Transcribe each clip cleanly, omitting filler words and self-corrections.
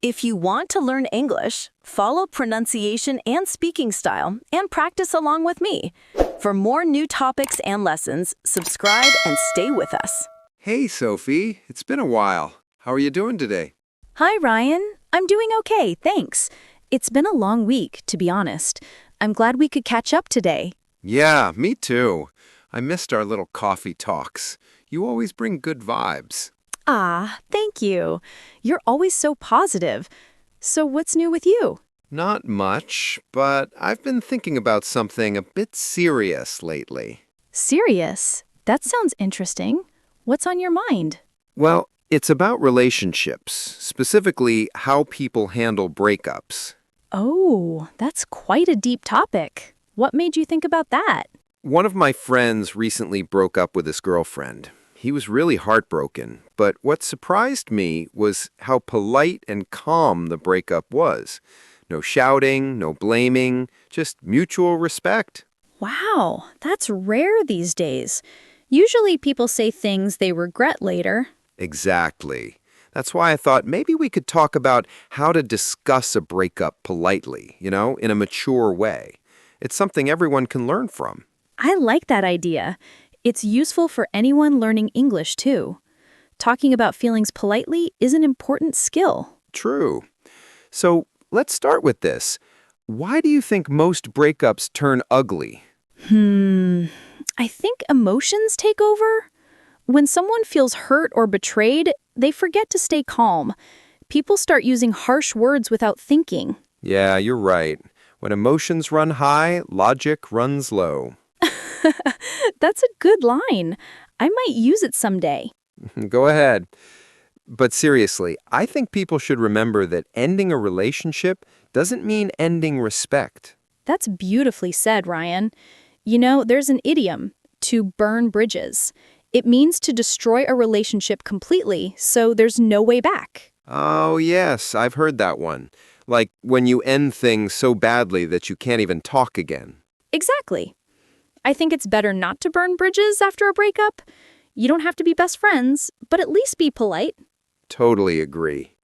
If you want to learn English, follow pronunciation and speaking style, and practice along with me. For more new topics and lessons, subscribe and stay with us. Hey, Sophie. It's been a while. How are you doing today? Hi, Ryan. I'm doing okay, thanks. It's been a long week, to be honest. I'm glad we could catch up today. Yeah, me too. I missed our little coffee talks. You always bring good vibes. Ah, thank you. You're always so positive. So what's new with you? Not much, but I've been thinking about something a bit serious lately. Serious? That sounds interesting. What's on your mind? Well, it's about relationships, specifically how people handle breakups. Oh, that's quite a deep topic. What made you think about that? One of my friends recently broke up with his girlfriend. He was really heartbroken, but what surprised me was how polite and calm the breakup was. No shouting, no blaming, just mutual respect. Wow, that's rare these days. Usually people say things they regret later. Exactly. That's why I thought maybe we could talk about how to discuss a breakup politely, in a mature way. It's something everyone can learn from. I like that idea. It's useful for anyone learning English, too. Talking about feelings politely is an important skill. True. So let's start with this. Why do you think most breakups turn ugly? I think emotions take over. When someone feels hurt or betrayed, they forget to stay calm. People start using harsh words without thinking. Yeah, you're right. When emotions run high, logic runs low. That's a good line. I might use it someday. Go ahead. But seriously, I think people should remember that ending a relationship doesn't mean ending respect. That's beautifully said, Ryan. You know, there's an idiom, to burn bridges. It means to destroy a relationship completely, so there's no way back. Oh, yes, I've heard that one. Like when you end things so badly that you can't even talk again. Exactly. I think it's better not to burn bridges after a breakup. You don't have to be best friends, but at least be polite. Totally agree.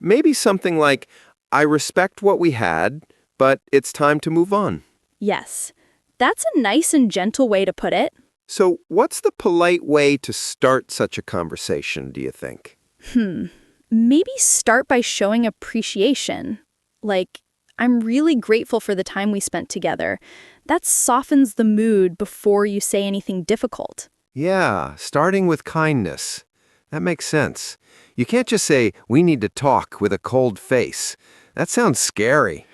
Maybe something like, I respect what we had, but it's time to move on. Yes, that's a nice and gentle way to put it. So what's the polite way to start such a conversation, do you think? Maybe start by showing appreciation. Like, I'm really grateful for the time we spent together. That softens the mood before you say anything difficult. Yeah, starting with kindness. That makes sense. You can't just say, we need to talk with a cold face. That sounds scary.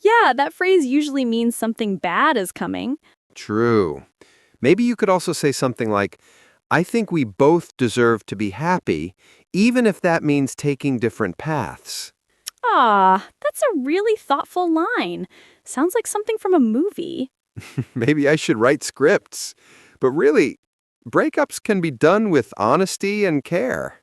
Yeah, that phrase usually means something bad is coming. True. Maybe you could also say something like, I think we both deserve to be happy, even if that means taking different paths. Ah, that's a really thoughtful line. Sounds like something from a movie. Maybe I should write scripts. But really, breakups can be done with honesty and care.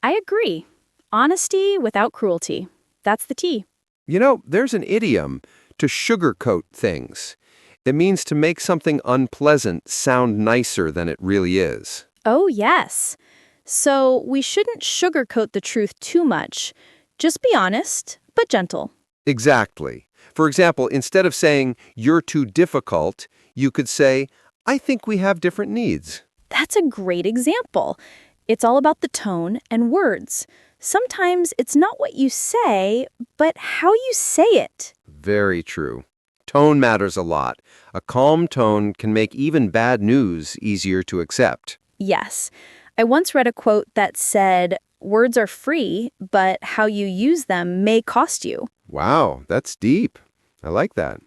I agree. Honesty without cruelty. That's the key. There's an idiom, to sugarcoat things. It means to make something unpleasant sound nicer than it really is. Oh, yes. So we shouldn't sugarcoat the truth too much. Just be honest, but gentle. Exactly. For example, instead of saying, you're too difficult, you could say, I think we have different needs. That's a great example. It's all about the tone and words. Sometimes it's not what you say, but how you say it. Very true. Tone matters a lot. A calm tone can make even bad news easier to accept. Yes. I once read a quote that said, words are free, but how you use them may cost you. Wow, that's deep. I like that.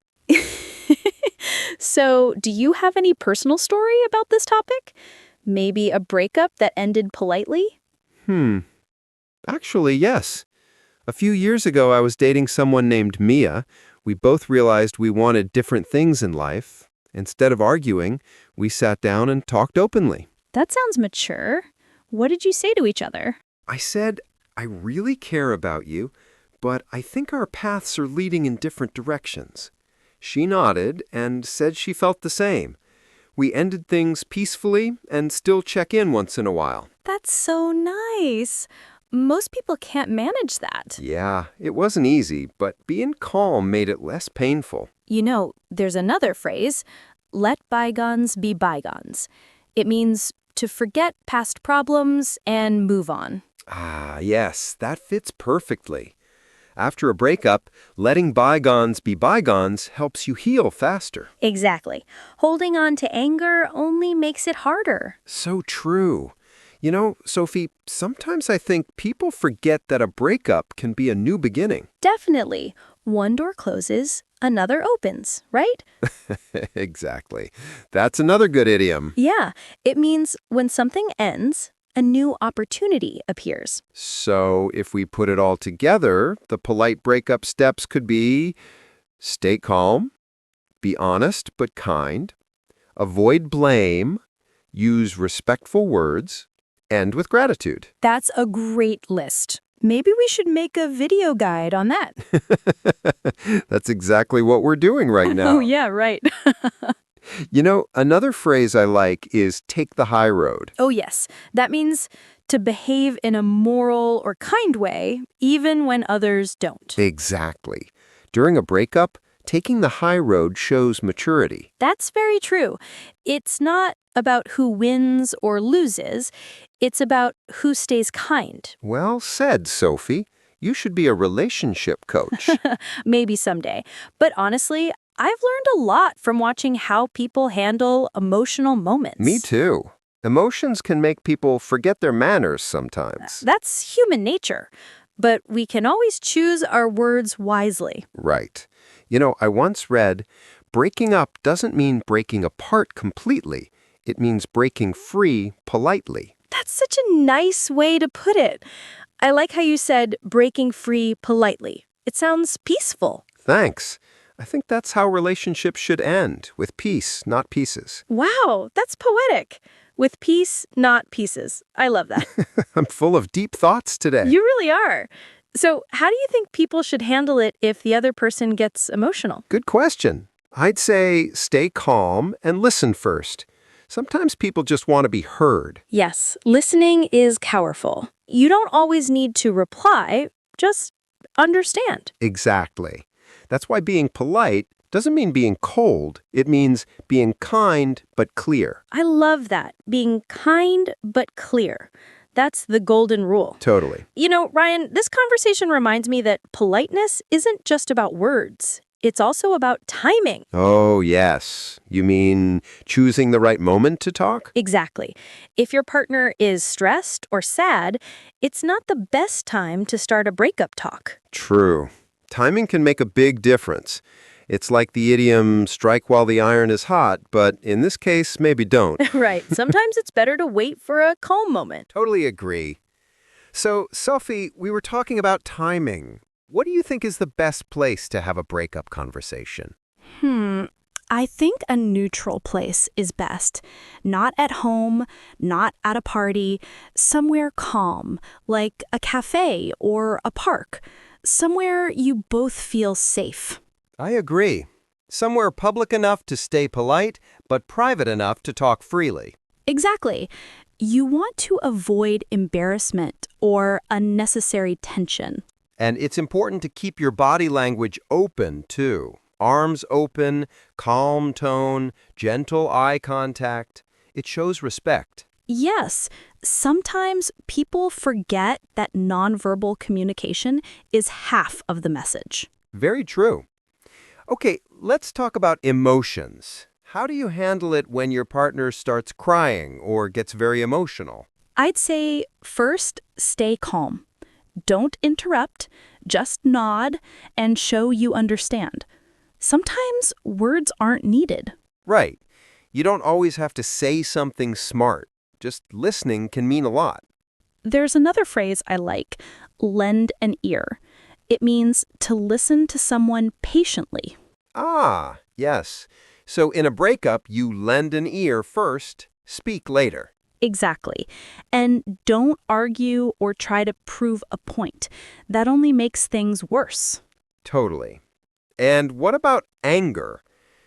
So, do you have any personal story about this topic? Maybe a breakup that ended politely? Actually, yes. A few years ago, I was dating someone named Mia. We both realized we wanted different things in life. Instead of arguing, we sat down and talked openly. That sounds mature. What did you say to each other? I said, I really care about you, but I think our paths are leading in different directions. She nodded and said she felt the same. We ended things peacefully and still check in once in a while. That's so nice. most people can't manage that. Yeah, it wasn't easy, but being calm made it less painful. You know, there's another phrase, let bygones be bygones. It means to forget past problems and move on. Ah, yes, that fits perfectly. After a breakup, letting bygones be bygones helps you heal faster. Exactly. Holding on to anger only makes it harder. So true. You know, Sophie, sometimes I think people forget that a breakup can be a new beginning. Definitely. One door closes, another opens, right? Exactly. That's another good idiom. Yeah, it means when something ends, a new opportunity appears. So if we put it all together, the polite breakup steps could be stay calm, be honest but kind, avoid blame, use respectful words, end with gratitude. That's a great list. Maybe we should make a video guide on that. That's exactly what we're doing right now. Oh, yeah, right. You know, another phrase I like is take the high road. Oh, yes. That means to behave in a moral or kind way, even when others don't. Exactly. During a breakup, taking the high road shows maturity. That's very true. It's not about who wins or loses. It's about who stays kind. Well said, Sophie. You should be a relationship coach. Maybe someday. But honestly, I've learned a lot from watching how people handle emotional moments. Me too. Emotions can make people forget their manners sometimes. That's human nature. But we can always choose our words wisely. Right. You know, I once read, breaking up doesn't mean breaking apart completely. It means breaking free politely. That's such a nice way to put it. I like how you said breaking free politely. It sounds peaceful. Thanks. I think that's how relationships should end, with peace, not pieces. Wow, that's poetic. With peace, not pieces. I love that. I'm full of deep thoughts today. You really are. So, how do you think people should handle it if the other person gets emotional? Good question. I'd say stay calm and listen first. Sometimes people just want to be heard. Yes, listening is powerful. You don't always need to reply, just understand. Exactly. That's why being polite doesn't mean being cold. It means being kind but clear. I love that. Being kind but clear. That's the golden rule. Totally. You know, Ryan, this conversation reminds me that politeness isn't just about words. It's also about timing. Oh, yes. You mean choosing the right moment to talk? Exactly. If your partner is stressed or sad, it's not the best time to start a breakup talk. True. Timing can make a big difference. It's like the idiom, strike while the iron is hot, but in this case, maybe don't. Right. Sometimes it's better to wait for a calm moment. Totally agree. So, Sophie, we were talking about timing. What do you think is the best place to have a breakup conversation? I think a neutral place is best. Not at home, not at a party, somewhere calm, like a cafe or a park. Somewhere you both feel safe. I agree. Somewhere public enough to stay polite, but private enough to talk freely. Exactly. You want to avoid embarrassment or unnecessary tension. And it's important to keep your body language open, too. Arms open, calm tone, gentle eye contact. It shows respect. Yes, sometimes people forget that nonverbal communication is half of the message. Very true. Okay, let's talk about emotions. How do you handle it when your partner starts crying or gets very emotional? I'd say first, stay calm. Don't interrupt, just nod and show you understand. Sometimes words aren't needed. Right. You don't always have to say something smart. Just listening can mean a lot. There's another phrase I like, lend an ear. It means to listen to someone patiently. Ah, yes. So in a breakup, you lend an ear first, speak later. Exactly. And don't argue or try to prove a point. That only makes things worse. Totally. And what about anger?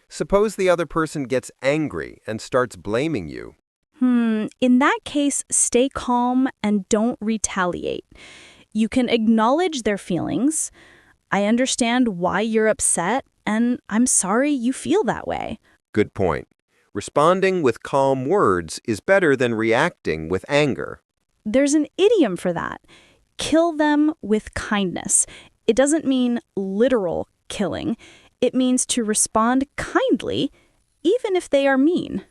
Suppose the other person gets angry and starts blaming you. In that case, stay calm and don't retaliate. You can acknowledge their feelings. I understand why you're upset, and I'm sorry you feel that way. Good point. Responding with calm words is better than reacting with anger. There's an idiom for that. Kill them with kindness. It doesn't mean literal killing. It means to respond kindly, even if they are mean.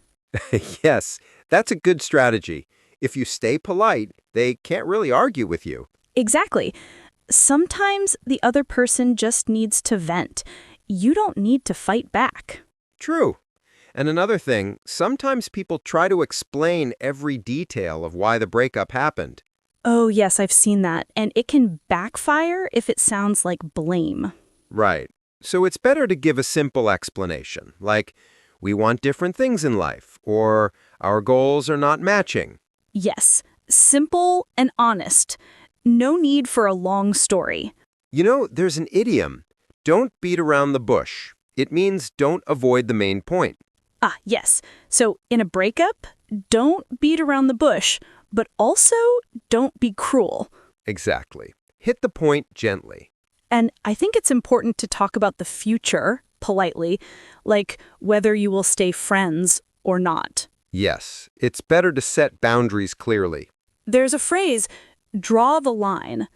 Yes, that's a good strategy. If you stay polite, they can't really argue with you. Exactly. Sometimes the other person just needs to vent. You don't need to fight back. True. And another thing, sometimes people try to explain every detail of why the breakup happened. Oh, yes, I've seen that. And it can backfire if it sounds like blame. Right. So it's better to give a simple explanation, like, we want different things in life, or our goals are not matching. Yes, simple and honest. No need for a long story. You know, there's an idiom, don't beat around the bush. It means don't avoid the main point. Ah, yes. So in a breakup, don't beat around the bush, but also don't be cruel. Exactly. Hit the point gently. And I think it's important to talk about the future politely, like whether you will stay friends or not. Yes, it's better to set boundaries clearly. There's a phrase, draw the line.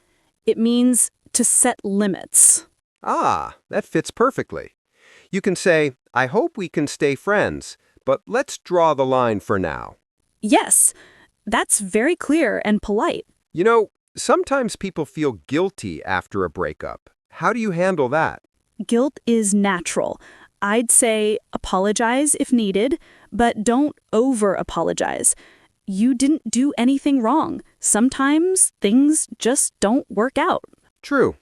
It means to set limits. Ah, that fits perfectly. You can say, I hope we can stay friends, but let's draw the line for now. Yes, that's very clear and polite. You know, sometimes people feel guilty after a breakup. How do you handle that? Guilt is natural. I'd say apologize if needed, but don't over-apologize. You didn't do anything wrong. Sometimes things just don't work out. True.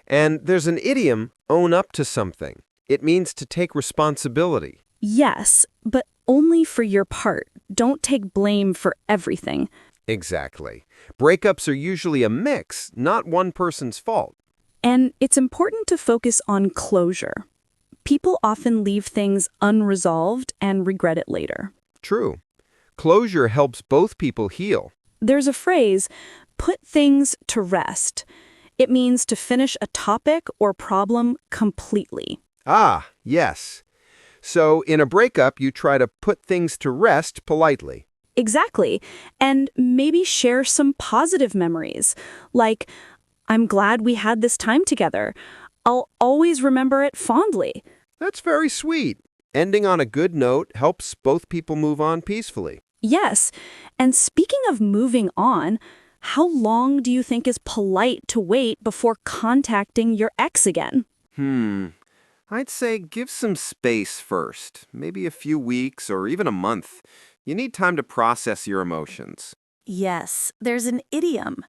And there's an idiom, own up to something. It means to take responsibility. Yes, but only for your part. Don't take blame for everything. Exactly. Breakups are usually a mix, not one person's fault. And it's important to focus on closure. People often leave things unresolved and regret it later. True. Closure helps both people heal. There's a phrase, put things to rest. It means to finish a topic or problem completely. Ah, yes. So in a breakup, you try to put things to rest politely. Exactly. And maybe share some positive memories, like, I'm glad we had this time together. I'll always remember it fondly. That's very sweet. Ending on a good note helps both people move on peacefully. Yes. And speaking of moving on, how long do you think is polite to wait before contacting your ex again? I'd say give some space first, maybe a few weeks or even a month. You need time to process your emotions. Yes, there's an idiom.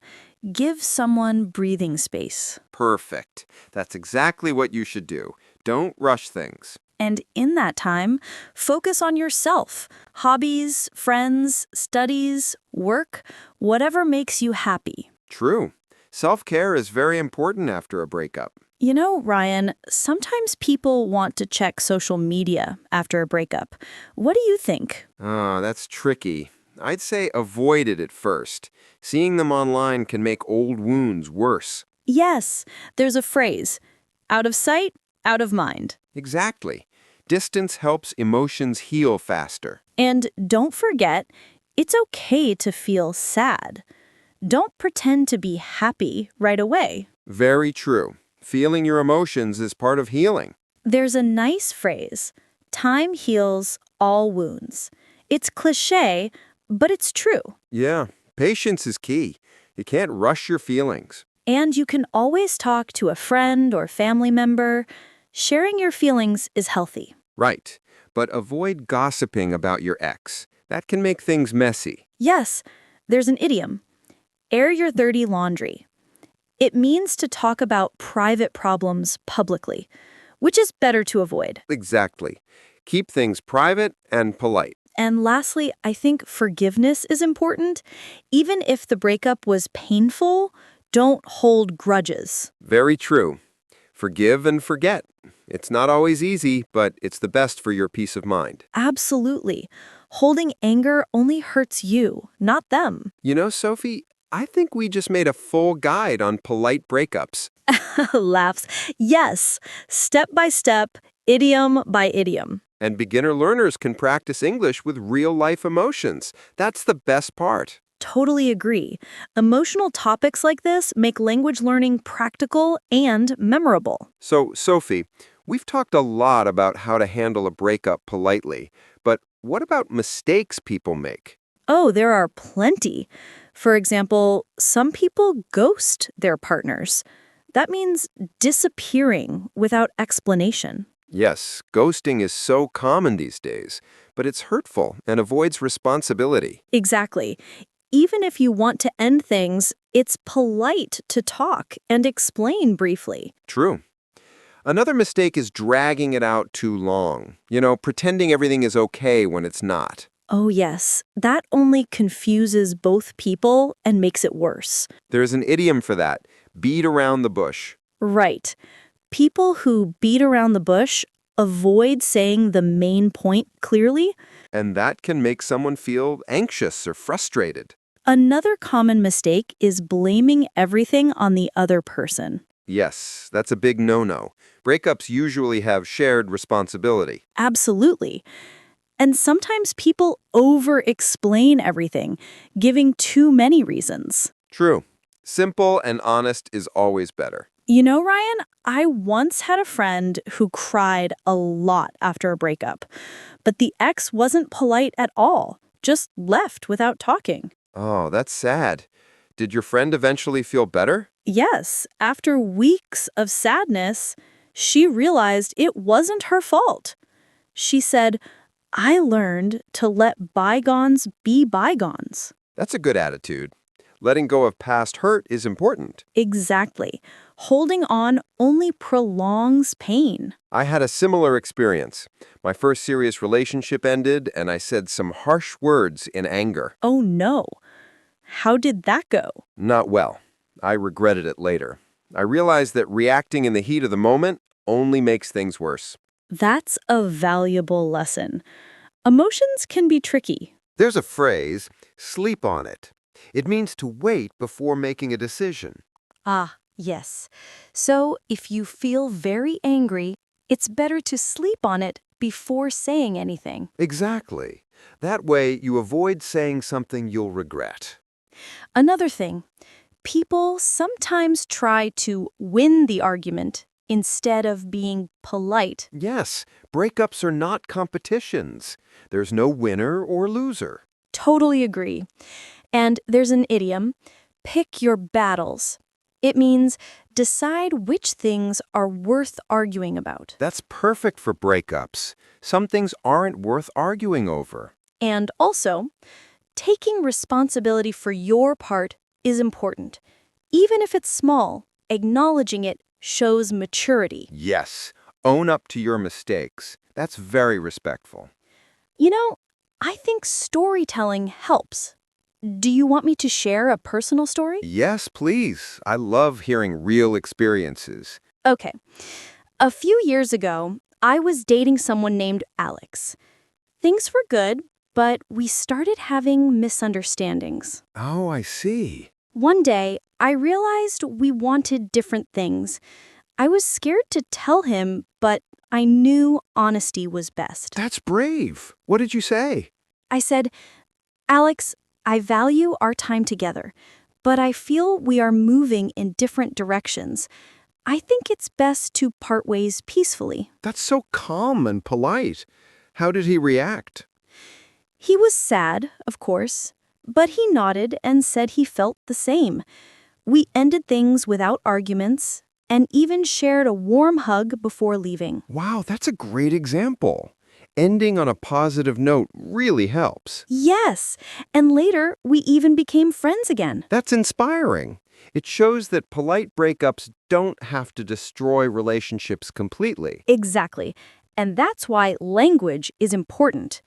Give someone breathing space. Perfect. That's exactly what you should do. Don't rush things. And in that time, focus on yourself. Hobbies, friends, studies, work, whatever makes you happy. True. Self-care is very important after a breakup. You know, Ryan, sometimes people want to check social media after a breakup. What do you think? Oh, that's tricky. I'd say avoid it at first. Seeing them online can make old wounds worse. Yes, there's a phrase, out of sight, out of mind. Exactly. Distance helps emotions heal faster. And don't forget, it's okay to feel sad. Don't pretend to be happy right away. Very true. Feeling your emotions is part of healing. There's a nice phrase, time heals all wounds. It's cliché, but it's true. Yeah, patience is key. You can't rush your feelings. And you can always talk to a friend or family member. Sharing your feelings is healthy. Right, but avoid gossiping about your ex. That can make things messy. Yes, there's an idiom, air your dirty laundry. It means to talk about private problems publicly, which is better to avoid. Exactly. Keep things private and polite. And lastly, I think forgiveness is important. Even if the breakup was painful, don't hold grudges. Very true. Forgive and forget. It's not always easy, but it's the best for your peace of mind. Absolutely. Holding anger only hurts you, not them. You know, Sophie, I think we just made a full guide on polite breakups. Laughs. Yes, step by step, idiom by idiom. And beginner learners can practice English with real-life emotions. That's the best part. Totally agree. Emotional topics like this make language learning practical and memorable. So, Sophie, we've talked a lot about how to handle a breakup politely, but what about mistakes people make? Oh, there are plenty. For example, some people ghost their partners. That means disappearing without explanation. Yes, ghosting is so common these days, but it's hurtful and avoids responsibility. Exactly. Even if you want to end things, it's polite to talk and explain briefly. True. Another mistake is dragging it out too long. Pretending everything is okay when it's not. Oh, yes. That only confuses both people and makes it worse. There's an idiom for that: beat around the bush. Right. People who beat around the bush avoid saying the main point clearly. And that can make someone feel anxious or frustrated. Another common mistake is blaming everything on the other person. Yes, that's a big no-no. Breakups usually have shared responsibility. Absolutely. And sometimes people over-explain everything, giving too many reasons. True. Simple and honest is always better. You know, Ryan, I once had a friend who cried a lot after a breakup, but the ex wasn't polite at all, just left without talking. Oh, that's sad. Did your friend eventually feel better? Yes, after weeks of sadness, she realized it wasn't her fault. She said, "I learned to let bygones be bygones." That's a good attitude. Letting go of past hurt is important. Exactly. Holding on only prolongs pain. I had a similar experience. My first serious relationship ended, and I said some harsh words in anger. Oh no. How did that go? Not well. I regretted it later. I realized that reacting in the heat of the moment only makes things worse. That's a valuable lesson. Emotions can be tricky. There's a phrase, sleep on it. It means to wait before making a decision. Ah, yes. So if you feel very angry, it's better to sleep on it before saying anything. Exactly. That way, you avoid saying something you'll regret. Another thing, people sometimes try to win the argument instead of being polite. Yes, breakups are not competitions. There's no winner or loser. Totally agree. And there's an idiom, pick your battles. It means decide which things are worth arguing about. That's perfect for breakups. Some things aren't worth arguing over. And also, taking responsibility for your part is important. Even if it's small, acknowledging it shows maturity. Yes, own up to your mistakes. That's very respectful. You know, I think storytelling helps. Do you want me to share a personal story? Yes, please. I love hearing real experiences. Okay. A few years ago, I was dating someone named Alex. Things were good, but we started having misunderstandings. Oh, I see. One day, I realized we wanted different things. I was scared to tell him, but I knew honesty was best. That's brave. What did you say? I said, "Alex, I value our time together, but I feel we are moving in different directions. I think it's best to part ways peacefully." That's so calm and polite. How did he react? He was sad, of course, but he nodded and said he felt the same. We ended things without arguments and even shared a warm hug before leaving. Wow, that's a great example. Ending on a positive note really helps. Yes, and later we even became friends again. That's inspiring. It shows that polite breakups don't have to destroy relationships completely. Exactly, and that's why language is important.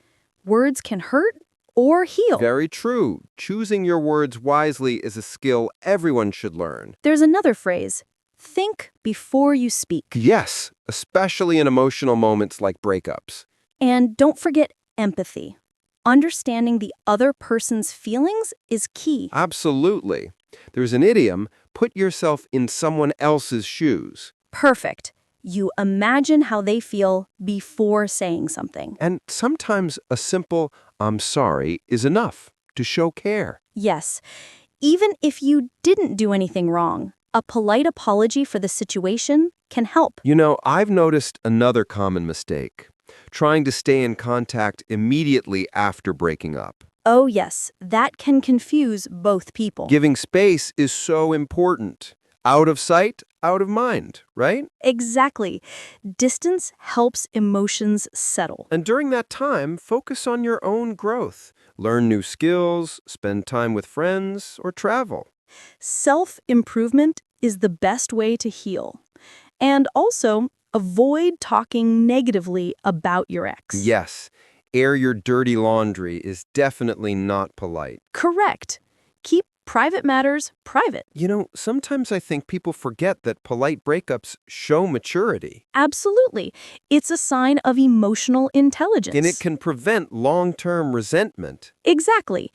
Words can hurt or heal. Very true. Choosing your words wisely is a skill everyone should learn. There's another phrase, think before you speak. Yes, especially in emotional moments like breakups. And don't forget empathy. Understanding the other person's feelings is key. Absolutely. There's an idiom, put yourself in someone else's shoes. Perfect. You imagine how they feel before saying something. And sometimes a simple, I'm sorry, is enough to show care. Yes, even if you didn't do anything wrong, a polite apology for the situation can help. You know, I've noticed another common mistake, trying to stay in contact immediately after breaking up. Oh, yes, that can confuse both people. Giving space is so important. Out of sight, out of mind, right? Exactly. Distance helps emotions settle. And during that time, focus on your own growth. Learn new skills, spend time with friends, or travel. Self-improvement is the best way to heal. And also, avoid talking negatively about your ex. Yes, air your dirty laundry is definitely not polite. Correct. Keep private matters private. You know, sometimes I think people forget that polite breakups show maturity. Absolutely. It's a sign of emotional intelligence. And it can prevent long-term resentment. Exactly.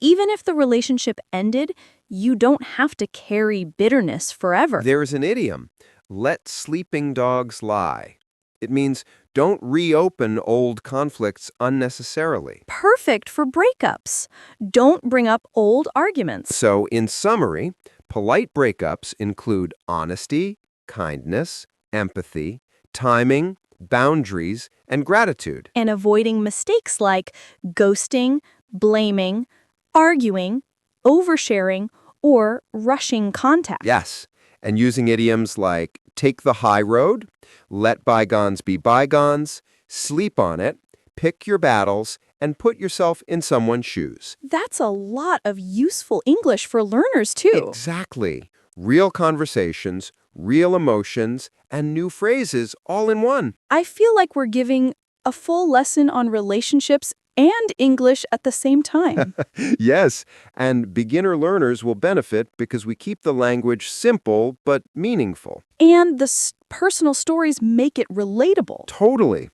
Even if the relationship ended, you don't have to carry bitterness forever. There's an idiom, let sleeping dogs lie. It means don't reopen old conflicts unnecessarily. Perfect for breakups. Don't bring up old arguments. So, in summary, polite breakups include honesty, kindness, empathy, timing, boundaries, and gratitude. And avoiding mistakes like ghosting, blaming, arguing, oversharing, or rushing contact. Yes, and using idioms like take the high road, let bygones be bygones, sleep on it, pick your battles, and put yourself in someone's shoes. That's a lot of useful English for learners, too. Exactly. Real conversations, real emotions, and new phrases all in one. I feel like we're giving a full lesson on relationships and English at the same time. Yes, and beginner learners will benefit because we keep the language simple but meaningful. And the personal stories make it relatable. Totally.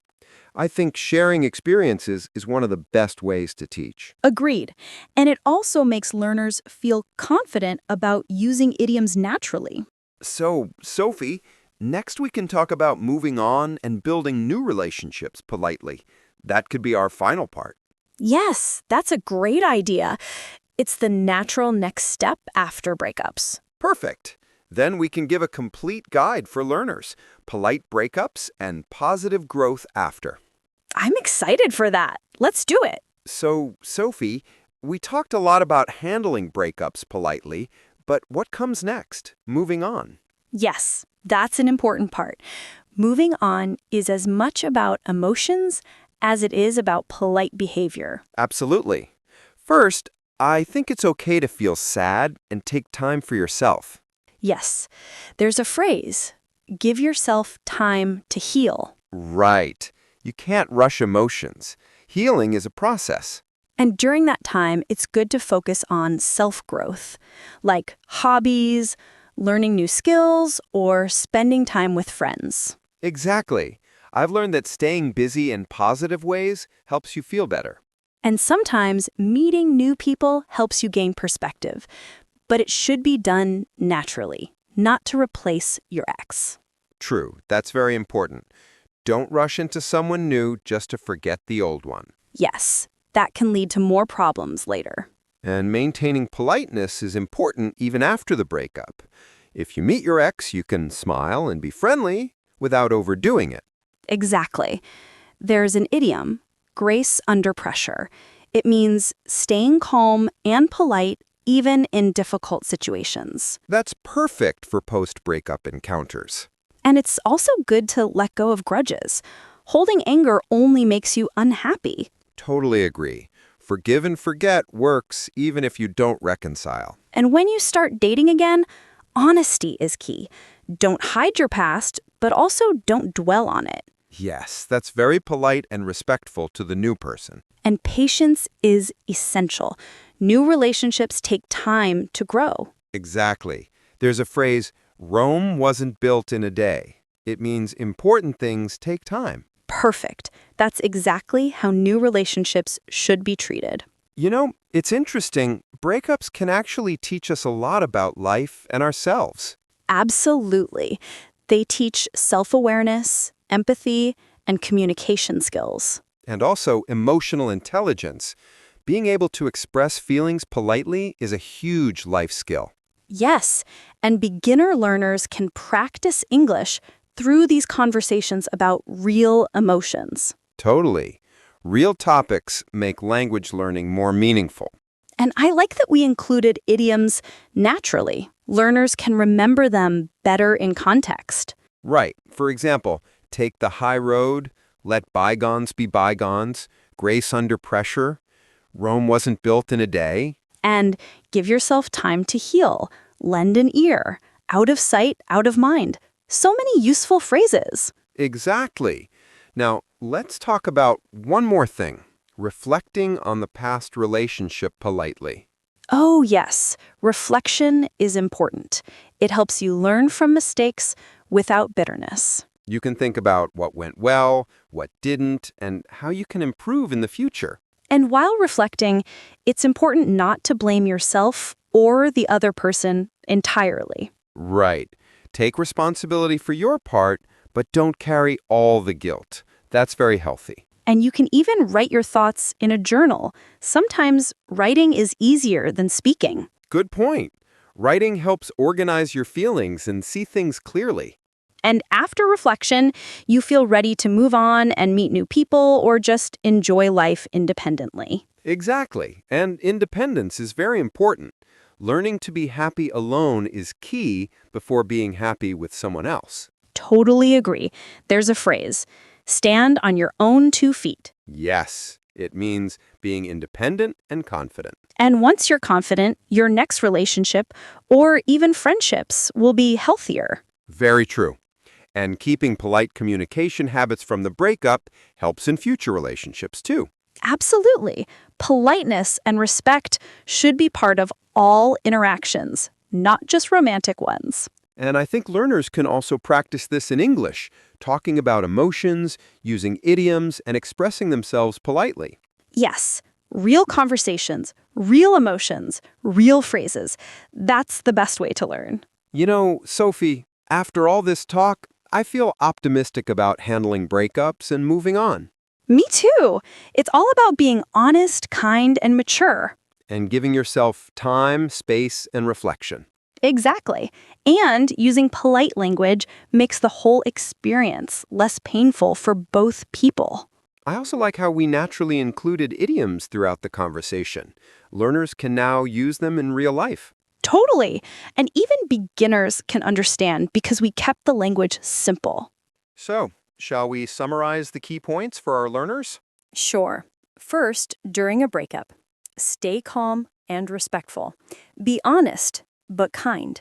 I think sharing experiences is one of the best ways to teach. Agreed. And it also makes learners feel confident about using idioms naturally. So, Sophie, next we can talk about moving on and building new relationships politely. That could be our final part. Yes, that's a great idea. It's the natural next step after breakups. Perfect. Then we can give a complete guide for learners, polite breakups and positive growth after. I'm excited for that. Let's do it. So, Sophie, we talked a lot about handling breakups politely, but what comes next? Moving on. Yes, that's an important part. Moving on is as much about emotions as it is about polite behavior. Absolutely. First, I think it's okay to feel sad and take time for yourself. Yes, there's a phrase, give yourself time to heal. Right. You can't rush emotions. Healing is a process. And during that time, it's good to focus on self-growth, like hobbies, learning new skills, or spending time with friends. Exactly. I've learned that staying busy in positive ways helps you feel better. And sometimes meeting new people helps you gain perspective, but it should be done naturally, not to replace your ex. True. That's very important. Don't rush into someone new just to forget the old one. Yes, that can lead to more problems later. And maintaining politeness is important even after the breakup. If you meet your ex, you can smile and be friendly without overdoing it. Exactly. There's an idiom, grace under pressure. It means staying calm and polite even in difficult situations. That's perfect for post-breakup encounters. And it's also good to let go of grudges. Holding anger only makes you unhappy. Totally agree. Forgive and forget works even if you don't reconcile. And when you start dating again, honesty is key. Don't hide your past, but also don't dwell on it. Yes, that's very polite and respectful to the new person. And patience is essential. New relationships take time to grow. Exactly. There's a phrase, Rome wasn't built in a day. It means important things take time. Perfect. That's exactly how new relationships should be treated. You know, it's interesting. Breakups can actually teach us a lot about life and ourselves. Absolutely. They teach self-awareness, empathy, and communication skills. And also emotional intelligence. Being able to express feelings politely is a huge life skill. Yes, and beginner learners can practice English through these conversations about real emotions. Totally. Real topics make language learning more meaningful. And I like that we included idioms naturally. Learners can remember them better in context. Right. For example, take the high road, let bygones be bygones, grace under pressure, Rome wasn't built in a day. And give yourself time to heal, lend an ear, out of sight, out of mind. So many useful phrases. Exactly. Now, let's talk about one more thing. Reflecting on the past relationship politely. Oh, yes, reflection is important. It helps you learn from mistakes without bitterness. You can think about what went well, what didn't, and how you can improve in the future. And while reflecting, it's important not to blame yourself or the other person entirely. Right. Take responsibility for your part, but don't carry all the guilt. That's very healthy. And you can even write your thoughts in a journal. Sometimes writing is easier than speaking. Good point. Writing helps organize your feelings and see things clearly. And after reflection, you feel ready to move on and meet new people or just enjoy life independently. Exactly. And independence is very important. Learning to be happy alone is key before being happy with someone else. Totally agree. There's a phrase, stand on your own 2 feet. Yes, it means being independent and confident. And once you're confident, your next relationship or even friendships will be healthier. Very true. And keeping polite communication habits from the breakup helps in future relationships too. Absolutely. Politeness and respect should be part of all interactions, not just romantic ones. And I think learners can also practice this in English, talking about emotions, using idioms, and expressing themselves politely. Yes, real conversations, real emotions, real phrases. That's the best way to learn. You know, Sophie, after all this talk, I feel optimistic about handling breakups and moving on. Me too. It's all about being honest, kind, and mature. And giving yourself time, space, and reflection. Exactly. And using polite language makes the whole experience less painful for both people. I also like how we naturally included idioms throughout the conversation. Learners can now use them in real life. Totally. And even beginners can understand because we kept the language simple. So, shall we summarize the key points for our learners? Sure. First, during a breakup, stay calm and respectful. Be honest, but kind.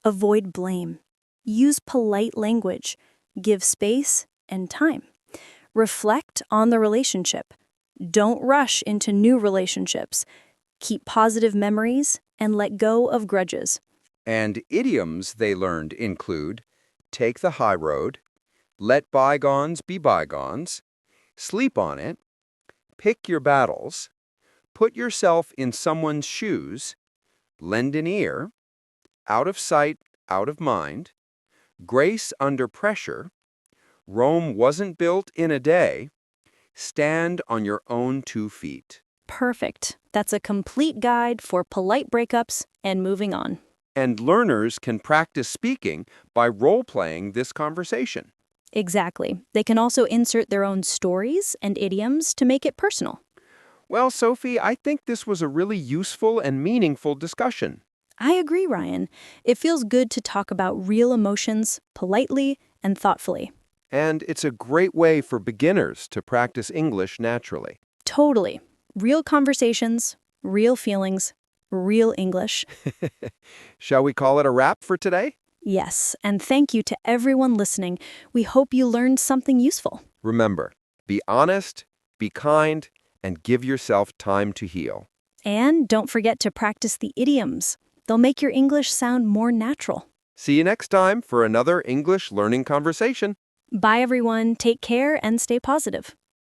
Avoid blame. Use polite language. Give space and time. Reflect on the relationship. Don't rush into new relationships. Keep positive memories and let go of grudges. And idioms they learned include take the high road, let bygones be bygones, sleep on it, pick your battles, put yourself in someone's shoes, lend an ear, out of sight, out of mind, grace under pressure, Rome wasn't built in a day, stand on your own 2 feet. Perfect. That's a complete guide for polite breakups and moving on. And learners can practice speaking by role-playing this conversation. Exactly. They can also insert their own stories and idioms to make it personal. Well, Sophie, I think this was a really useful and meaningful discussion. I agree, Ryan. It feels good to talk about real emotions politely and thoughtfully. And it's a great way for beginners to practice English naturally. Totally. Real conversations, real feelings, real English. Shall we call it a wrap for today? Yes, and thank you to everyone listening. We hope you learned something useful. Remember, be honest, be kind, and give yourself time to heal. And don't forget to practice the idioms. They'll make your English sound more natural. See you next time for another English learning conversation. Bye, everyone. Take care and stay positive.